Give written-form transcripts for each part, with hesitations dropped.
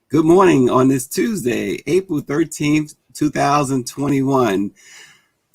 Good morning on this Tuesday, April 13th, 2021.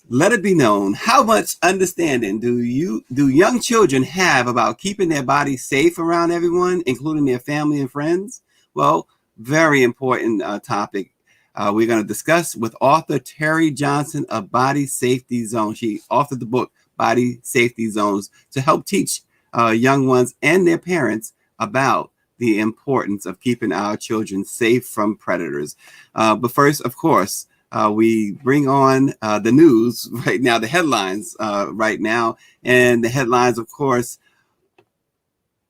Let it be known, how much understanding do young children have about keeping their bodies safe around everyone, including their family and friends? Well, very important topic. We're going to discuss with author Terri Johnson of Body Safety Zones. She authored the book Body Safety Zones to help teach young ones and their parents about the importance of keeping our children safe from predators. But first, of course, we bring on the news right now, the headlines right now. And the headlines, of course,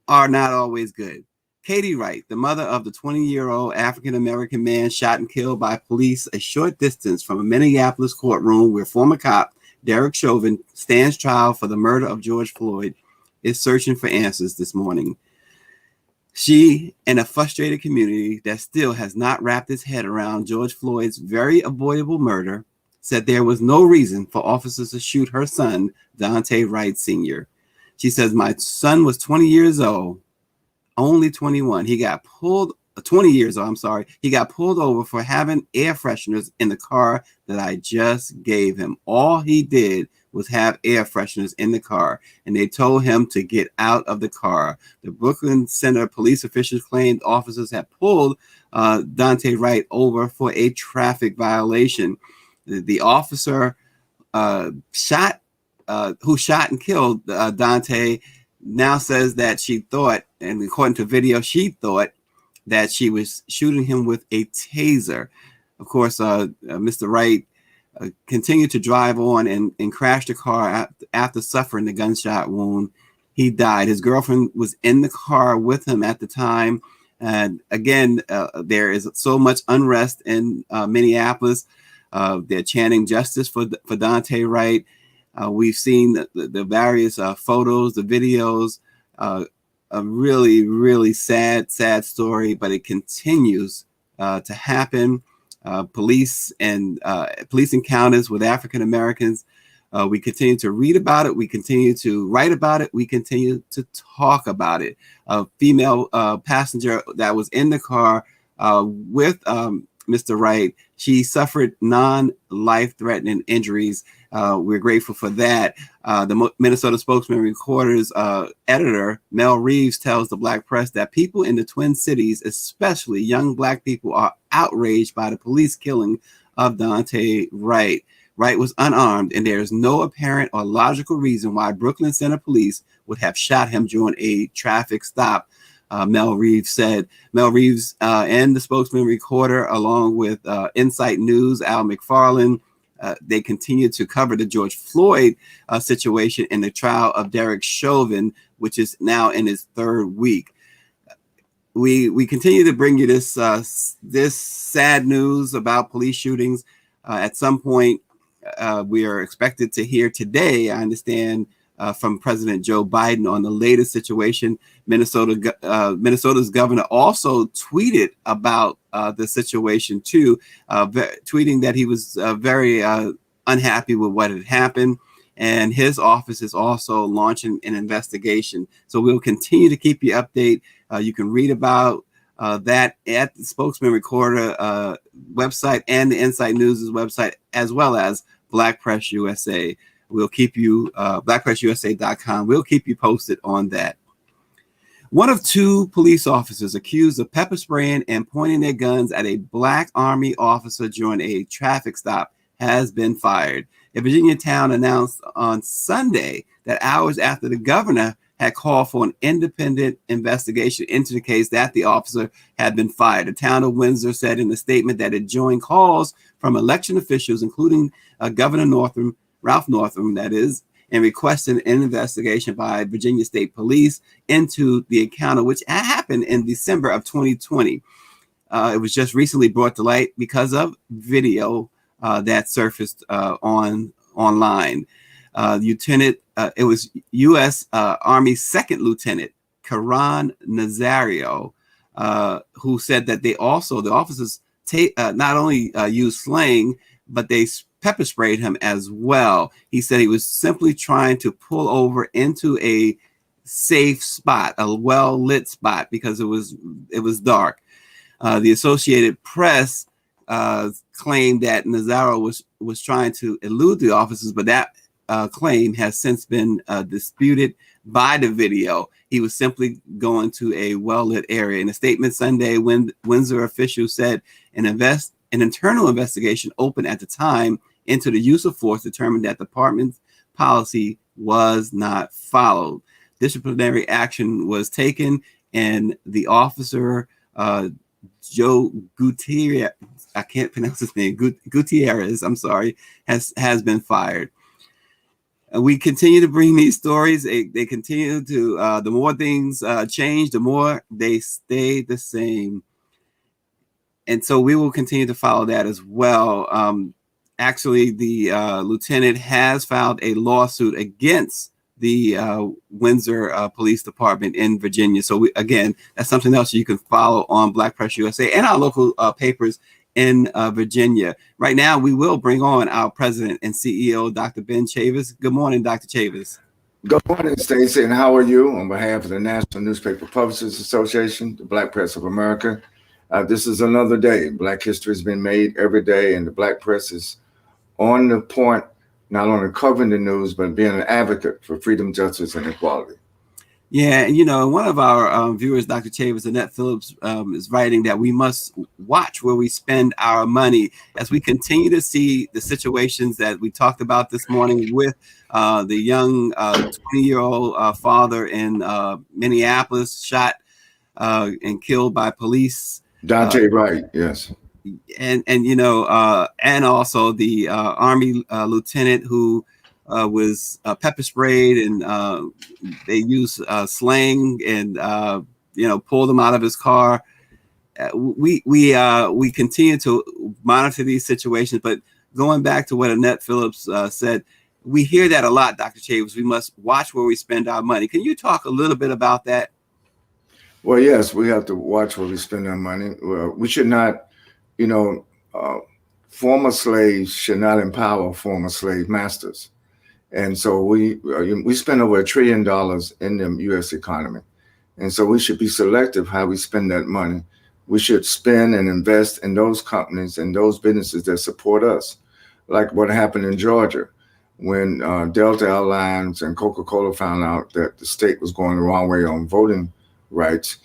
are not always good. Katie Wright, the mother of the 20-year-old African-American man shot and killed by police a short distance from a Minneapolis courtroom where former cop Derek Chauvin stands trial for the murder of George Floyd, is searching for answers this morning. She and a frustrated community that still has not wrapped its head around George Floyd's very avoidable murder said there was no reason for officers to shoot her son, Daunte Wright Sr. She says, my son was 20 years old, only 21. 20 years old, I'm sorry. He got pulled over for having air fresheners in the car that I just gave him. All he did was have air fresheners in the car, and they told him to get out of the car. The Brooklyn Center police officials claimed officers had pulled Daunte Wright over for a traffic violation. The officer who shot and killed Daunte now says that she thought, and according to video, she thought that she was shooting him with a taser. Of course, Mr. Wright continued to drive on and crashed the car after suffering the gunshot wound. He died. His girlfriend was in the car with him at the time. And again, there is so much unrest in Minneapolis. They're chanting justice for Daunte Wright. We've seen the various photos, the videos, a really, really sad story, but it continues to happen. Police encounters with African Americans. We continue to read about it. We continue to write about it. We continue to talk about it. A female passenger that was in the car with Mr. Wright, she suffered non-life-threatening injuries. We're grateful for that. The Minnesota Spokesman Recorder's editor, Mel Reeves, tells the Black press that people in the Twin Cities, especially young Black people, are outraged by the police killing of Daunte Wright. Wright was unarmed, and there is no apparent or logical reason why Brooklyn Center Police would have shot him during a traffic stop. Mel Reeves said. Mel Reeves and the Spokesman Recorder, along with Insight News, Al McFarland, they continue to cover the George Floyd situation in the trial of Derek Chauvin, which is now in its third week. We continue to bring you this sad news about police shootings. At some point, we are expected to hear today, I understand, from President Joe Biden on the latest situation. Minnesota's governor also tweeted about the situation too, tweeting that he was very unhappy with what had happened, and his office is also launching an investigation. So we'll continue to keep you updated. You can read about that at the Spokesman Recorder website and the Insight News' website, as well as Black Press USA. We'll keep you, blackpressusa.com. We'll keep you posted on that. One of two police officers accused of pepper spraying and pointing their guns at a Black Army officer during a traffic stop has been fired. A Virginia town announced on Sunday that hours after the governor had called for an independent investigation into the case, that the officer had been fired. The town of Windsor said in a statement that it joined calls from election officials, including Governor Ralph Northam, that is, and requested an investigation by Virginia State Police into the encounter, which happened in December of 2020. It was just recently brought to light because of video that surfaced online. It was U.S. Army Second Lieutenant Karan Nazario, who said that the officers not only used slang, but they pepper sprayed him as well. He said he was simply trying to pull over into a safe spot, a well-lit spot, because it was dark. The Associated Press claimed that Nazzaro was trying to elude the officers, but that claim has since been disputed by the video. He was simply going to a well-lit area. In a statement Sunday, when Windsor officials said an internal investigation opened at the time into the use of force determined that the department's policy was not followed. Disciplinary action was taken, and the officer, Joe Gutierrez, I can't pronounce his name, Gutierrez, I'm sorry, has been fired. We continue to bring these stories. They continue to, the more things change, the more they stay the same. And so we will continue to follow that as well. Actually, the lieutenant has filed a lawsuit against the Windsor Police Department in Virginia. So again, that's something else you can follow on Black Press USA and our local papers in Virginia. Right now, we will bring on our president and CEO, Dr. Ben Chavis. Good morning, Dr. Chavis. Good morning, Stacey, and how are you? On behalf of the National Newspaper Publishers Association, the Black Press of America, this is another day. Black history has been made every day, and the Black Press is on the point, not only covering the news, but being an advocate for freedom, justice, and equality. Yeah, and you know, one of our viewers, Dr. Chavis, Annette Phillips, is writing that we must watch where we spend our money as we continue to see the situations that we talked about this morning with the young 20-year-old father in Minneapolis shot and killed by police. Dante Wright, yes. And you know, and also the Army lieutenant who was pepper sprayed, and they used slang and you know, pulled him out of his car. We continue to monitor these situations, but going back to what Annette Phillips said, we hear that a lot, Dr. Chavis. We must watch where we spend our money. Can you talk a little bit about that? Well, yes, we have to watch where we spend our money. We should not, you know, former slaves should not empower former slave masters. And so we spend over $1 trillion in the U.S. economy. And so we should be selective how we spend that money. We should spend and invest in those companies and those businesses that support us, like what happened in Georgia when Delta Airlines and Coca-Cola found out that the state was going the wrong way on voting rights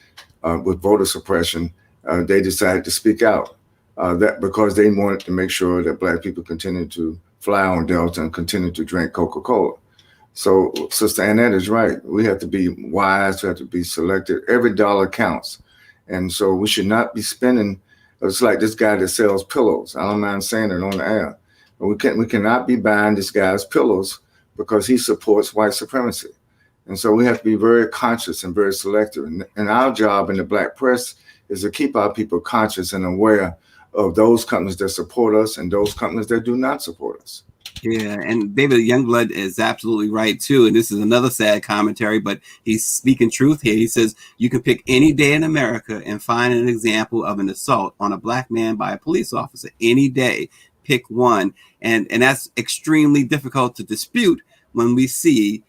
with voter suppression. They decided to speak out that because they wanted to make sure that Black people continue to fly on Delta and continue to drink Coca-Cola. So Sister Annette is right. We have to be wise. We have to be selective. Every dollar counts. And so we should not be spending. It's like this guy that sells pillows. I don't mind saying it on the air. But we cannot be buying this guy's pillows because he supports white supremacy. And so we have to be very conscious and very selective. And our job in the Black Press is to keep our people conscious and aware of those companies that support us and those companies that do not support us. Yeah, and David Youngblood is absolutely right too. And this is another sad commentary, but he's speaking truth here. He says you can pick any day in America and find an example of an assault on a Black man by a police officer. Any day, pick one. And that's extremely difficult to dispute when we see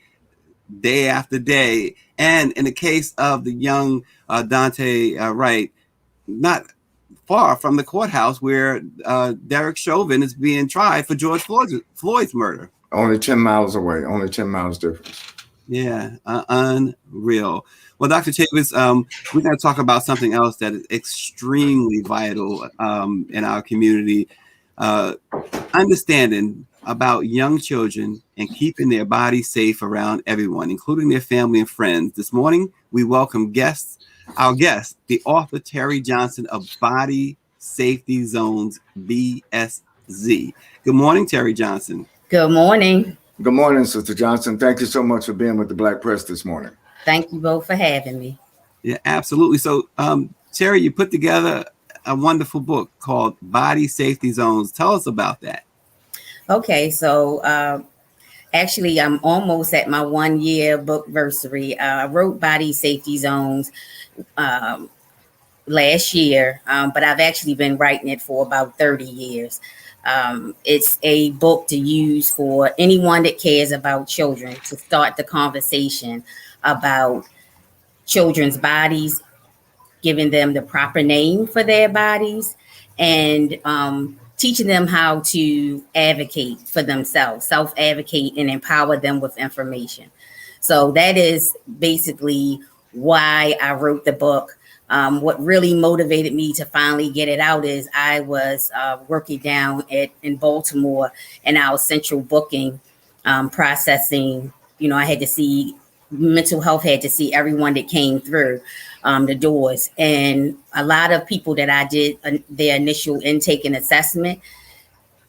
day after day. And in the case of the young Dante Wright, not far from the courthouse where Derek Chauvin is being tried for George Floyd's murder. Only 10 miles away, only 10 miles difference. Yeah, unreal. Well, Dr. Chavis, we're going to talk about something else that is extremely vital in our community. Understanding about young children and keeping their bodies safe around everyone, including their family and friends. This morning, we welcome our guest, the author Terri Johnson of Body Safety Zones, BSZ. Good morning, Terri Johnson. Good morning. Good morning, Sister Johnson. Thank you so much for being with the Black Press this morning. Thank you both for having me. Yeah, absolutely. So, Terri, you put together a wonderful book called Body Safety Zones. Tell us about that. Okay, so actually, I'm almost at my 1 year bookversary. I wrote Body Safety Zones last year, but I've actually been writing it for about 30 years. It's a book to use for anyone that cares about children to start the conversation about children's bodies, giving them the proper name for their bodies, and teaching them how to advocate for themselves, self-advocate, and empower them with information. So that is basically why I wrote the book. What really motivated me to finally get it out is I was working down in Baltimore in our central booking processing. I had to see mental health, had to see everyone that came through the doors. And a lot of people that I did their initial intake and assessment,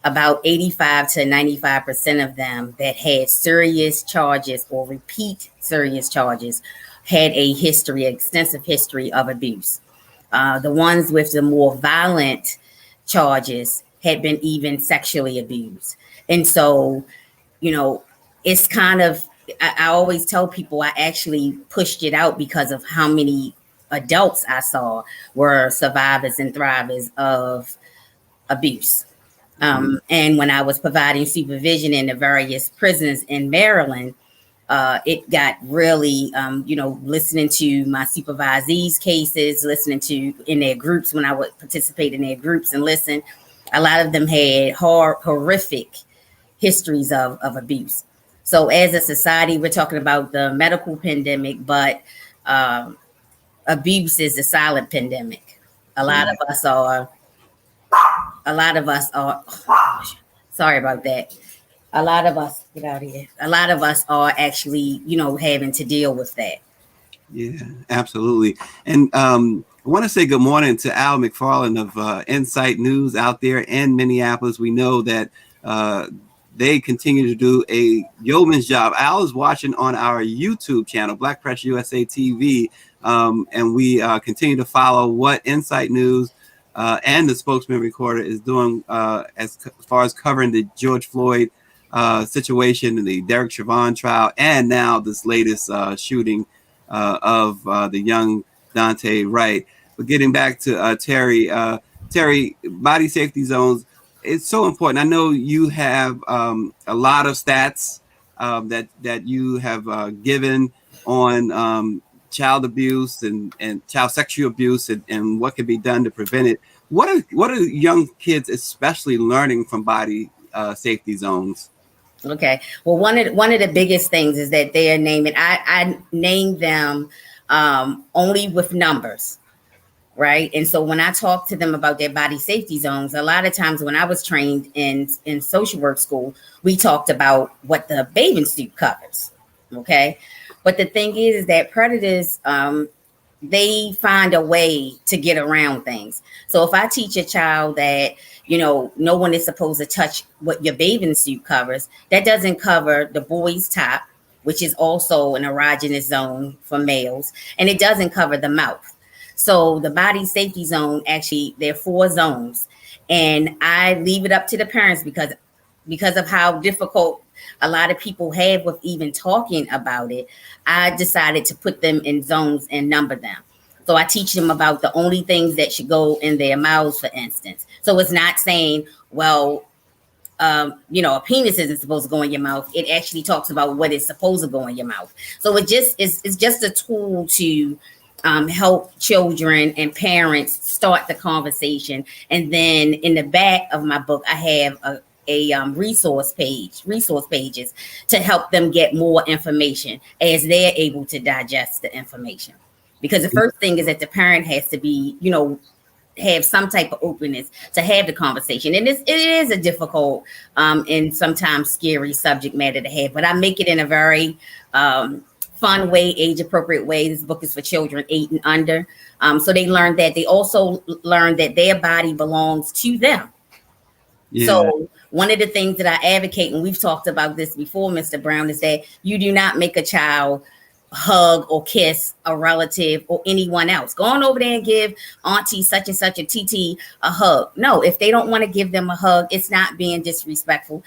about 85 to 95% of them that had serious charges or repeat serious charges had a history, extensive history of abuse. The ones with the more violent charges had been even sexually abused. And so, it's kind of, I always tell people I actually pushed it out because of how many adults I saw were survivors and thrivers of abuse. And when I was providing supervision in the various prisons in Maryland, it got really, listening to my supervisees' cases, listening to in their groups when I would participate in their groups and listen. A lot of them had horrific histories of abuse. So as a society, we're talking about the medical pandemic, but abuse is a silent pandemic. A lot of us are, sorry about that. A lot of us, get out of here. A lot of us are actually, having to deal with that. Yeah, absolutely. And I want to say good morning to Al McFarland of Insight News out there in Minneapolis. We know that they continue to do a yeoman's job. Al is watching on our YouTube channel, Black Press USA TV, and we continue to follow what Insight News and the Spokesman Recorder is doing as far as covering the George Floyd situation and the Derek Chauvin trial, and now this latest shooting of the young Dante Wright. But getting back to Terri, body safety zones, it's so important. I know you have a lot of stats that you have given on child abuse and child sexual abuse and what can be done to prevent it. What are young kids especially learning from body safety zones? Okay. Well, one of the biggest things is that they are naming. I name them only with numbers, right? And so when I talk to them about their body safety zones, a lot of times when I was trained in social work school, we talked about what the bathing suit covers. Okay. But the thing is that predators, they find a way to get around things. So if I teach a child that, no one is supposed to touch what your bathing suit covers, that doesn't cover the boy's top, which is also an erogenous zone for males, and it doesn't cover the mouth. So the body safety zone, actually, there are 4 zones, and I leave it up to the parents because of how difficult a lot of people have with even talking about it. I decided to put them in zones and number them. So I teach them about the only things that should go in their mouths, for instance. So it's not saying, well, a penis isn't supposed to go in your mouth. It actually talks about what is supposed to go in your mouth. So it's just a tool to help children and parents start the conversation. And then in the back of my book, I have a resource pages to help them get more information as they're able to digest the information. Because the first thing is that the parent has to be, have some type of openness to have the conversation. And it is a difficult and sometimes scary subject matter to have, but I make it in a very fun way, age-appropriate way. This book is for children 8 and under. So they learn that. They also learn that their body belongs to them. Yeah. So one of the things that I advocate, and we've talked about this before, Mr. Brown, is that you do not make a child hug or kiss a relative or anyone else. Go on over there and give auntie such and such a TT a hug. No, if they don't want to give them a hug, it's not being disrespectful.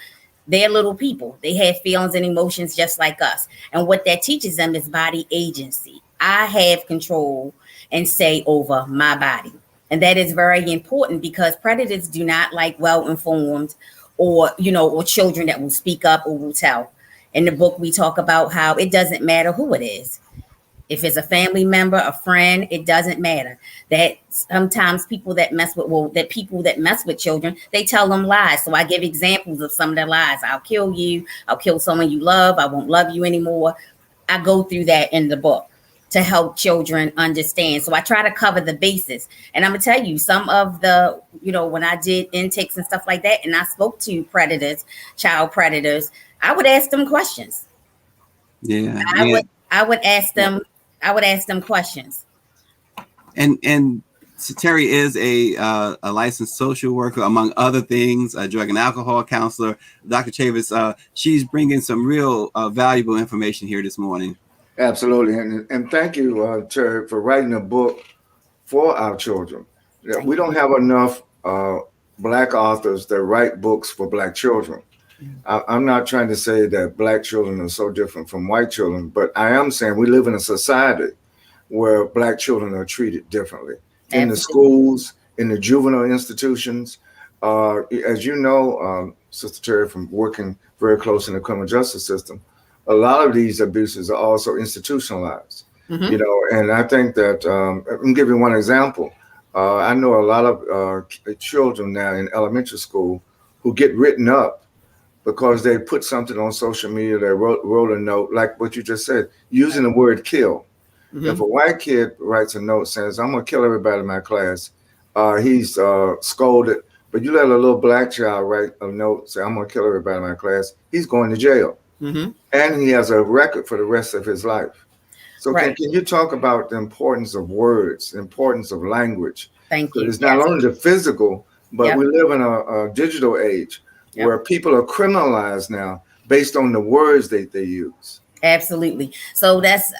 They're little people. They have feelings and emotions just like us. And what that teaches them is body agency. I have control and say over my body. And that is very important because predators do not like well-informed or children that will speak up or will tell. In the book, we talk about how it doesn't matter who it is. If it's a family member, a friend, it doesn't matter. That sometimes people that mess with children, they tell them lies. So I give examples of some of the lies. I'll kill you. I'll kill someone you love. I won't love you anymore. I go through that in the book to help children understand. So I try to cover the bases. And I'm going to tell you, some of the, when I did intakes and stuff like that, and I spoke to predators, child predators, I would ask them questions. Yeah. I would ask them questions. And so Terri is a licensed social worker, among other things, a drug and alcohol counselor. Dr. Chavis, she's bringing some real valuable information here this morning. Absolutely. And thank you, Terri, for writing a book for our children. We don't have enough Black authors that write books for Black children. I'm not trying to say that Black children are so different from white children, but I am saying we live in a society where Black children are treated differently. Absolutely. In the schools, in the juvenile institutions. As you know, Sister Terri, from working very close in the criminal justice system, a lot of these abuses are also institutionalized. Mm-hmm. And I think that, let me give you one example. I know a lot of children now in elementary school who get written up because they put something on social media, they wrote a note, like what you just said, using the word kill. Mm-hmm. If a white kid writes a note saying, I'm going to kill everybody in my class, he's scolded. But you let a little Black child write a note, say, I'm going to kill everybody in my class, he's going to jail. Mm-hmm. And he has a record for the rest of his life. So right. Can you talk about the importance of words, the importance of language? Thank you. It's not only the physical, but we live in a digital age where people are criminalized now based on the words that they use. Absolutely. So that's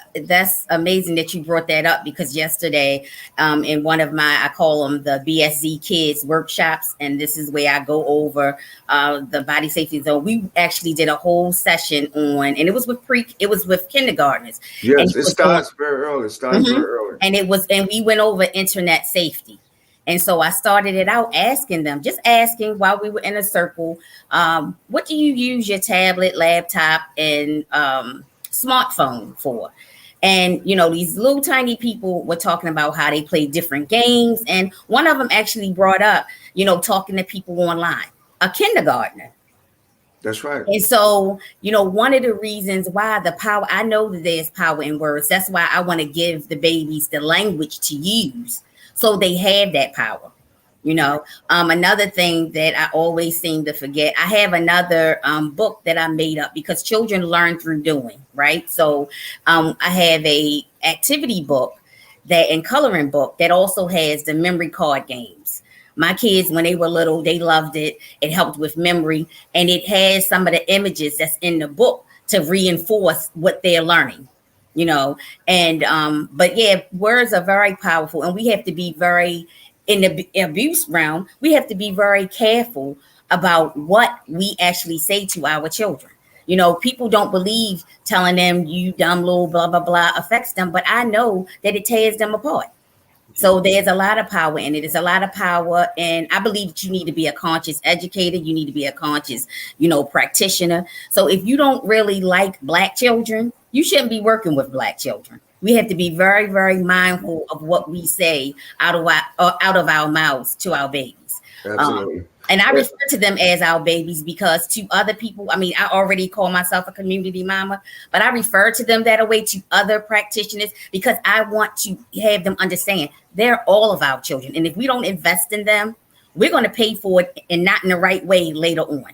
amazing that you brought that up, because yesterday in one of my, I call them the BSZ kids workshops, and this is where I go over the body safety zone. We actually did a whole session on, and it was with kindergartners. Yes, it starts very early. And we went over internet safety. And so I started it out asking while we were in a circle, what do you use your tablet, laptop, and smartphone for? And, these little tiny people were talking about how they play different games. And one of them actually brought up, talking to people online, a kindergartner. That's right. And so, one of the reasons why I know that there's power in words. That's why I want to give the babies the language to use, so they have that power. Another thing that I always seem to forget, I have another book that I made up, because children learn through doing, right? So I have a activity book and coloring book that also has the memory card games. My kids, when they were little, they loved it. It helped with memory, and it has some of the images that's in the book to reinforce what they're learning. But words are very powerful, and we have to be in the abuse realm, we have to be very careful about what we actually say to our children. People don't believe telling them you dumb little blah, blah, blah affects them, but I know that it tears them apart. So there's a lot of power in it. It's a lot of power. And I believe that you need to be a conscious educator. You need to be a conscious, practitioner. So if you don't really like Black children, you shouldn't be working with Black children. We have to be very, very mindful of what we say out of our mouths to our babies. Absolutely. And I refer to them as our babies, because to other people, I already call myself a community mama, but I refer to them that way to other practitioners, because I want to have them understand they're all of our children. And if we don't invest in them, we're going to pay for it, and not in the right way later on.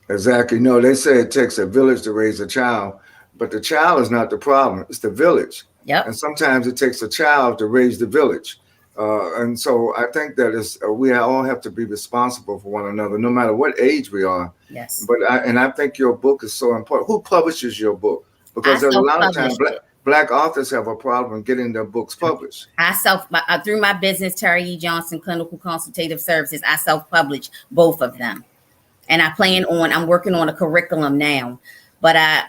Exactly. No, they say it takes a village to raise a child, but the child is not the problem. It's the village. Yep. And sometimes it takes a child to raise the village. And so I think that we all have to be responsible for one another, no matter what age we are. Yes. But I think your book is so important. Who publishes your book? Because there's a lot of times Black authors have a problem getting their books published. Through my business, Terri Johnson Clinical Consultative Services, I self-publish both of them. And I'm working on a curriculum now. But I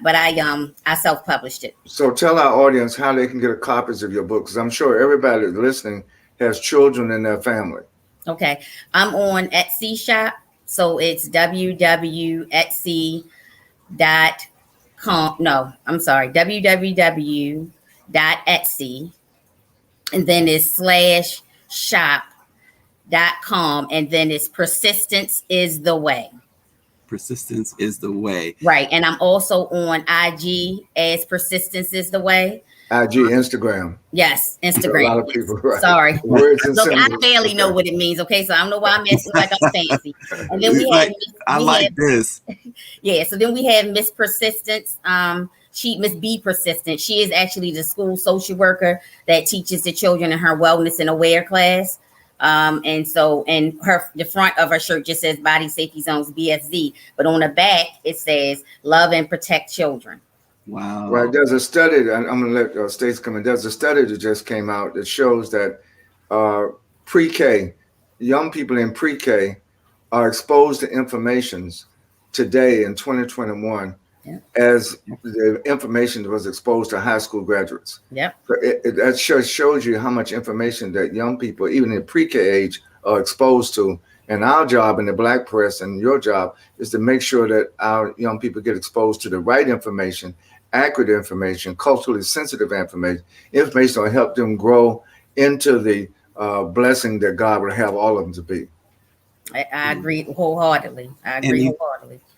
self-published it. So tell our audience how they can get copies of your book, because I'm sure everybody listening has children in their family. Okay. I'm on Etsy shop. So it's www.etsy.com. No, I'm sorry. www.etsy.com Etsy, and then it's /shop.com, and then it's Persistence is the Way. Persistence is the way. Right. And I'm also on IG as Persistence is the Way. IG, Instagram. Yes, A Instagram. lot of people, right? Sorry. Words and Look, I symbols. barely know what it means. Okay, so I don't know why I'm acting like I'm fancy. And then we have, this. Yeah. So then we have Miss Persistence. Miss B Persistent. She is actually the school social worker that teaches the children in her wellness and aware class. And the front of her shirt just says Body Safety Zones BSZ, but on the back it says Love and Protect Children. Wow. Right. There's a study, and I'm going to let States come in. There's a study that just came out that shows that pre-K, young people in pre-K are exposed to informations today in 2021 as the information was exposed to high school graduates. Yep. That shows you how much information that young people, even in pre-K age, are exposed to. And our job in the Black press and your job is to make sure that our young people get exposed to the right information, accurate information, culturally sensitive information that will help them grow into the blessing that God would have all of them to be. I agree wholeheartedly.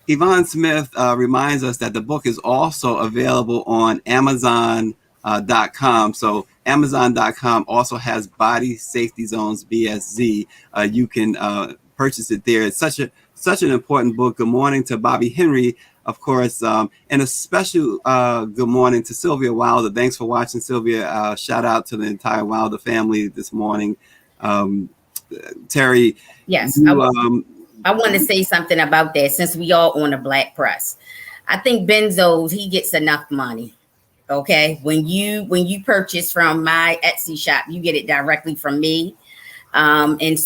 Yvonne Smith reminds us that the book is also available on Amazon.com. So Amazon.com also has Body Safety Zones BSZ. You can purchase it there. It's such an important book. Good morning to Bobby Henry, of course, and a special good morning to Sylvia Wilder. Thanks for watching, Sylvia. Shout out to the entire Wilder family this morning. Terry, yes, I want to say something about that since we all on the Black press. I think Benzo's, he gets enough money. Okay, when you purchase from my Etsy shop, you get it directly from me. And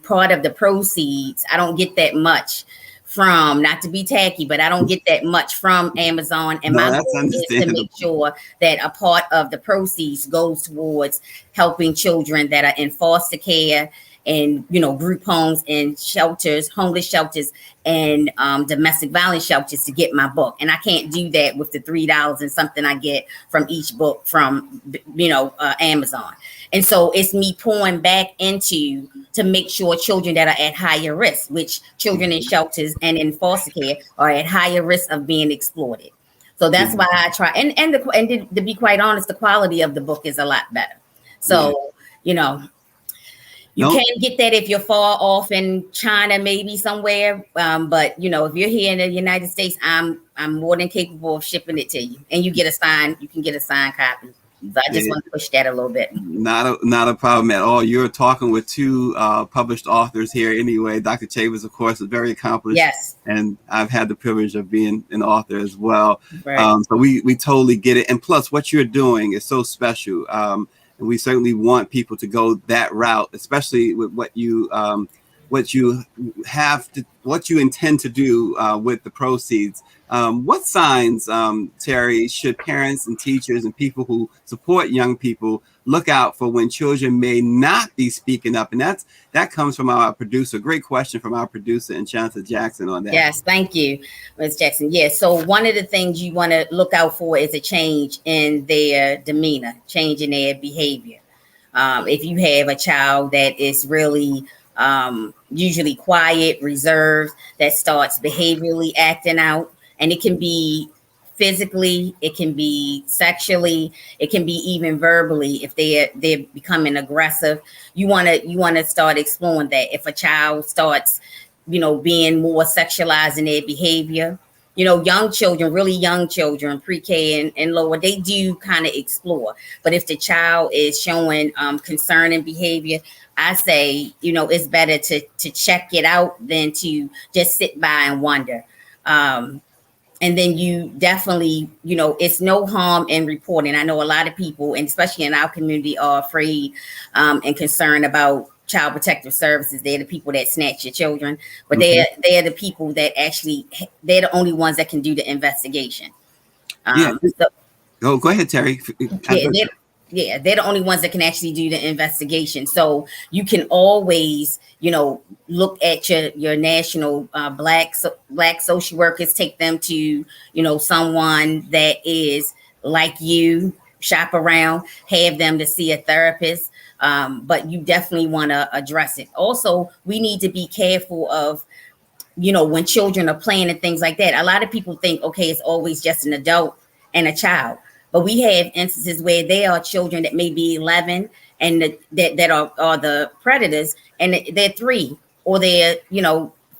part of the proceeds, I don't get that much from, not to be tacky, but I don't get that much from Amazon. And my goal is to make sure that a part of the proceeds goes towards helping children that are in foster care and, group homes and shelters, homeless shelters, and domestic violence shelters to get my book. And I can't do that with the $3 and something I get from each book from, Amazon. And so it's me pouring back to make sure children that are at higher risk, which children in shelters and in foster care are at higher risk of being exploited. So that's why I try. And to be quite honest, the quality of the book is a lot better. So, you can't get that if you're far off in China, maybe somewhere. But if you're here in the United States, I'm more than capable of shipping it to you, and you can get a signed copy. So I just want to push that a little bit. Not a problem at all. You're talking with two published authors here anyway. Dr. Chavez, of course, is very accomplished. Yes. And I've had the privilege of being an author as well. Right. So we totally get it. And plus, what you're doing is so special. And we certainly want people to go that route, especially with what you intend to do with the proceeds. What signs, Terry, should parents and teachers and people who support young people look out for when children may not be speaking up? And that comes from our producer. Great question from our producer, Enchanta Jackson, on that. Yes, thank you, Ms. Jackson. Yes, so one of the things you want to look out for is a change in their demeanor, change in their behavior. If you have a child that is really usually quiet, reserved, that starts behaviorally acting out, and it can be physically, it can be sexually, it can be even verbally. If they're becoming aggressive, you want to start exploring that. If a child starts, being more sexualized in their behavior, young children, really young children, pre-K and lower, they do kind of explore. But if the child is showing concerning behavior, I say, it's better to check it out than to just sit by and wonder. And then you definitely, it's no harm in reporting. I know a lot of people, and especially in our community, are afraid and concerned about Child Protective Services. They're the people that snatch your children, but they're the people that they're the only ones that can do the investigation. Go ahead, Terry. They're the only ones that can actually do the investigation. So you can always, look at your national black social workers, take them to, someone that is like you, shop around, have them to see a therapist. But you definitely want to address it. Also, we need to be careful of, when children are playing and things like that. A lot of people think, okay, it's always just an adult and a child. But we have instances where there are children that may be 11 and that are the predators, and they're 3 or they're,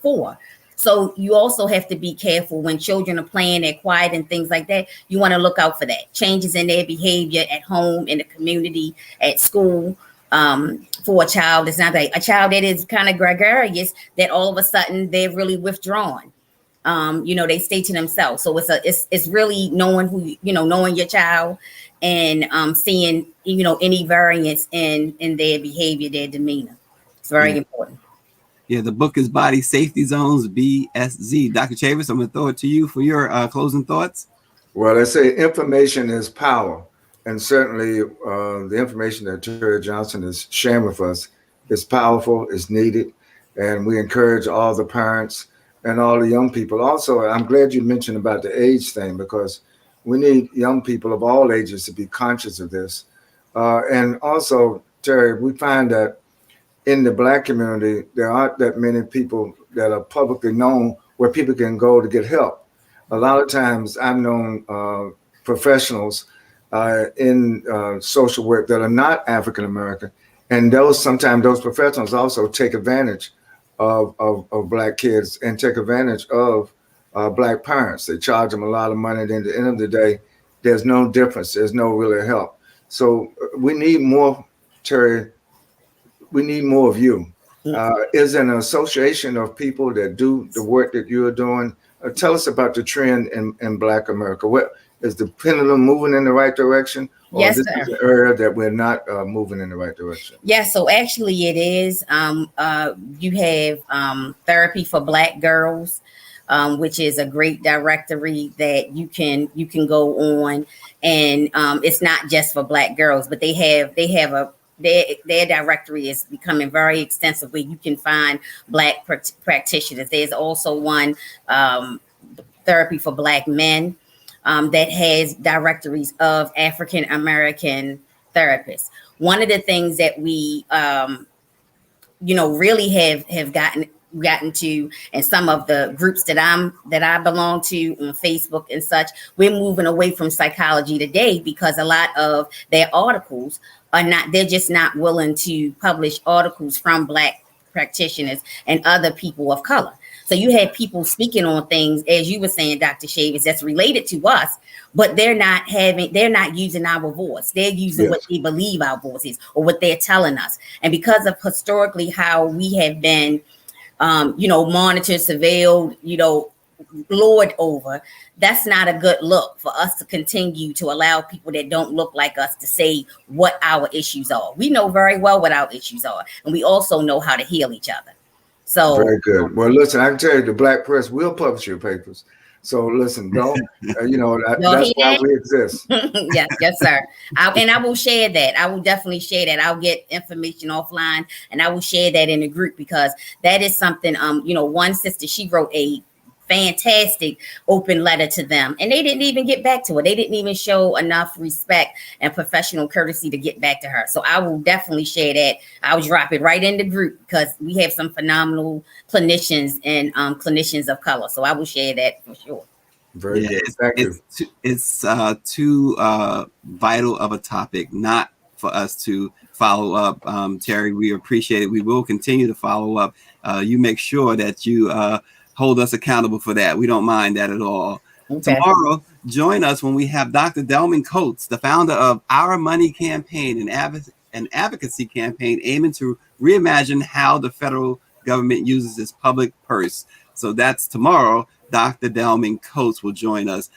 4. So you also have to be careful when children are playing, they're quiet and things like that. You want to look out for that. Changes in their behavior at home, in the community, at school. For a child, it's not like a child that is kind of gregarious, that all of a sudden they're really withdrawn. They stay to themselves. So it's really knowing knowing your child, and seeing, any variance in their behavior, their demeanor. It's very important. Yeah, the book is Body Safety Zones, BSZ. Dr. Chavis, I'm going to throw it to you for your closing thoughts. Well, I say information is power. And certainly the information that Terri Johnson is sharing with us is powerful, is needed. And we encourage all the parents and all the young people. Also, I'm glad you mentioned about the age thing, because we need young people of all ages to be conscious of this. And also, Terri, we find that in the Black community, there aren't that many people that are publicly known where people can go to get help. A lot of times I've known professionals in social work that are not African American, and sometimes those professionals also take advantage of Black kids and take advantage of Black parents. They charge them a lot of money, and at the end of the day, there's no difference. There's no really help. So we need more, Terri. We need more of you. Is an association of people that do the work that you're doing. Tell us about the trend in Black America. What is the pendulum moving in the right direction? Or Yes, this sir. is an area that we're not moving in the right direction? Yes, so actually it is. You have Therapy for Black Girls, which is a great directory that you can go on, and it's not just for Black girls, but they have their directory is becoming very extensive, where you can find Black practitioners. There's also one, Therapy for Black Men, that has directories of African American therapists. One of the things that we really have gotten to, and some of the groups that I belong to on Facebook and such, we're moving away from Psychology Today, because a lot of their articles they're just not willing to publish articles from Black practitioners and other people of color. So you have people speaking on things, as you were saying, Dr. Chavis, that's related to us, but they're not using our voice. They're using what they believe our voice is, or what they're telling us. And because of historically how we have been monitored, surveilled, lord over, that's not a good look for us to continue to allow people that don't look like us to say what our issues are. We know very well what our issues are, and we also know how to heal each other. So very good. Well, listen, I can tell you, the Black press will publish your papers. So listen, don't that's why we exist. yes, sir. And I will share that. I will definitely share that. I'll get information offline, and I will share that in the group, because that is something. One sister, she wrote a fantastic open letter to them, and they didn't even get back to her. They didn't even show enough respect and professional courtesy to get back to her. So I will definitely share that. I'll drop it right in the group, because we have some phenomenal clinicians and clinicians of color. So I will share that for sure. Very good. Thank you. It's too vital of a topic not for us to follow up. Terri, we appreciate it. We will continue to follow up. You make sure that you hold us accountable for that. We don't mind that at all. Okay. Tomorrow, join us when we have Dr. Delman Coates, the founder of Our Money Campaign, an advocacy campaign aiming to reimagine how the federal government uses its public purse. So that's tomorrow. Dr. Delman Coates will join us.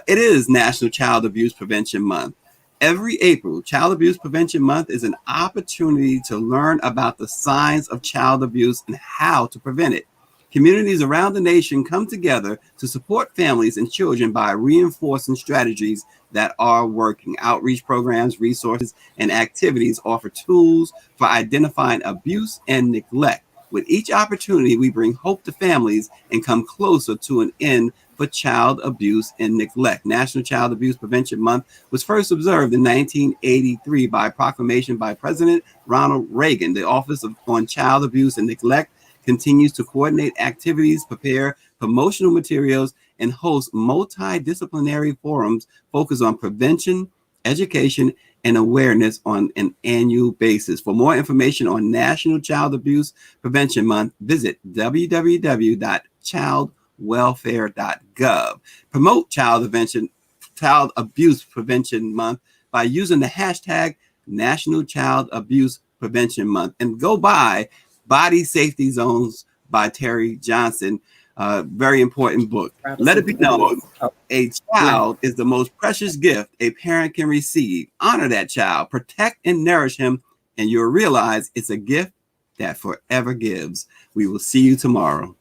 It is National Child Abuse Prevention Month. Every April, Child Abuse Prevention Month is an opportunity to learn about the signs of child abuse and how to prevent it. Communities around the nation come together to support families and children by reinforcing strategies that are working. Outreach programs, resources, and activities offer tools for identifying abuse and neglect. With each opportunity, we bring hope to families and come closer to an end for child abuse and neglect. National Child Abuse Prevention Month was first observed in 1983 by proclamation by President Ronald Reagan. The Office on Child Abuse and Neglect continues to coordinate activities, prepare promotional materials, and host multidisciplinary forums focused on prevention, education, and awareness on an annual basis. For more information on National Child Abuse Prevention Month, visit www.childwelfare.gov. Promote Child Abuse Prevention Month by using the hashtag National Child Abuse Prevention Month, and go by Body Safety Zones by Terri Johnson. Very important book. Let it be known, a child is the most precious gift a parent can receive. Honor that child, protect and nourish him, and you'll realize it's a gift that forever gives. We will see you tomorrow.